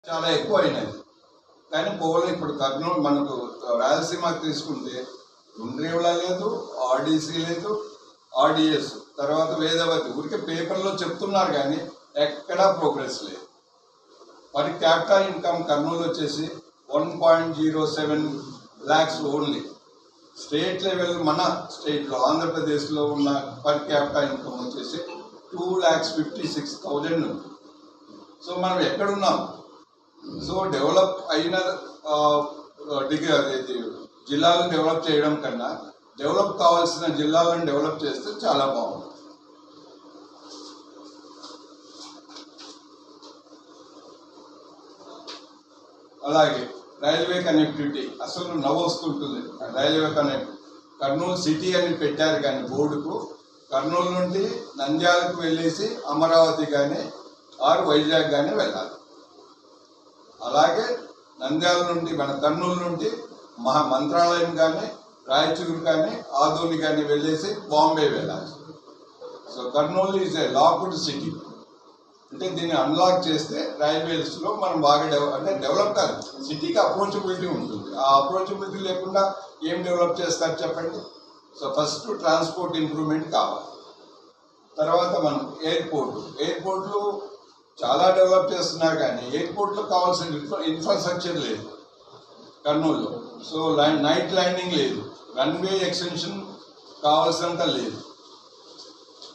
చాలా ఎక్కువ అయినాయి. కానీ పోలే ఇప్పుడు కర్నూలు మనకు రాయలసీమకి తీసుకుంటే గుండ్రేవుల లేదు, ఆర్డీసీ లేదు, ఆర్డీఎస్ తర్వాత వేదవతి ఊరికే పేపర్లో చెప్తున్నారు కానీ ఎక్కడా ప్రోగ్రెస్ లేదు. పర్ క్యాపిటల్ ఇన్కమ్ కర్నూలు వచ్చేసి 1.07 lakhs ఓన్లీ. స్టేట్ లెవెల్ మన స్టేట్లో ఆంధ్రప్రదేశ్లో ఉన్న పర్ క్యాపిటల్ ఇన్కమ్ వచ్చేసి 2,56,000 ఉంది. సో మనం ఎక్కడున్నాం? సో డెవలప్ అయిన జిల్లాలను డెవలప్ చేయడం కన్నా డెవలప్ కావాల్సిన జిల్లాలను డెవలప్ చేస్తే చాలా బాగుంటుంది. అలాగే రైల్వే కనెక్టివిటీ అసలు నవ్వు వస్తుంటుంది. రైల్వే కర్నూలు సిటీ అని పెట్టారు కానీ బోర్డుకు కర్నూలు నుండి నంద్యాలకు వెళ్ళేసి అమరావతి కానీ ఆర్ వైజాగ్ కానీ వెళ్ళాలి. అలాగే నంద్యాల నుండి మన కర్నూలు నుండి మంత్రాలయం కానీ రాయచూరు కానీ ఆదోని కానీ వెళ్ళేసి బాంబే వెళ్ళాలి. So Kurnool is a locked city. అంటే దీన్ని అన్లాక్ చేస్తే రైల్వేస్లో మనం బాగా డెవలప్ కాదు. సిటీకి అప్రోచబిలిటీ ఉంటుంది. ఆ అప్రోచబిలిటీ లేకుండా ఏం డెవలప్ చేస్తారు చెప్పండి? సో ఫస్ట్ ట్రాన్స్పోర్ట్ ఇంప్రూవ్మెంట్ కావాలి. తర్వాత మనం ఎయిర్పోర్ట్లు చాలా డెవలప్ చేస్తున్నారు కానీ ఎయిర్పోర్ట్లో కావాల్సిన ఇన్ఫ్రాస్ట్రక్చర్ లేదు కర్నూలులో. సో నైట్ ల్యాండింగ్ లేదు, రన్వే ఎక్స్టెన్షన్ కావాల్సినంత లేదు.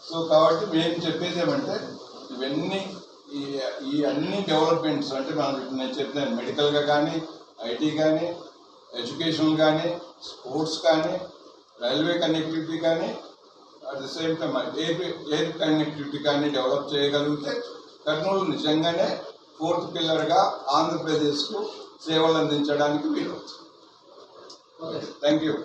సో కాబట్టి మేము చెప్పేది ఏమంటే ఇవన్నీ ఈ అన్ని డెవలప్మెంట్స్ అంటే నేను చెప్పినాను మెడికల్గా కానీ, ఐటీ కానీ, ఎడ్యుకేషన్ కానీ, స్పోర్ట్స్ కానీ, రైల్వే కనెక్టివిటీ కానీ, at the same time air connectivity కానీ డెవలప్ చేయగలిగితే కర్నూలు నిజంగానే 4th పిల్లర్గా ఆంధ్రప్రదేశ్కు సేవలు అందించడానికి వీలు. Thank you.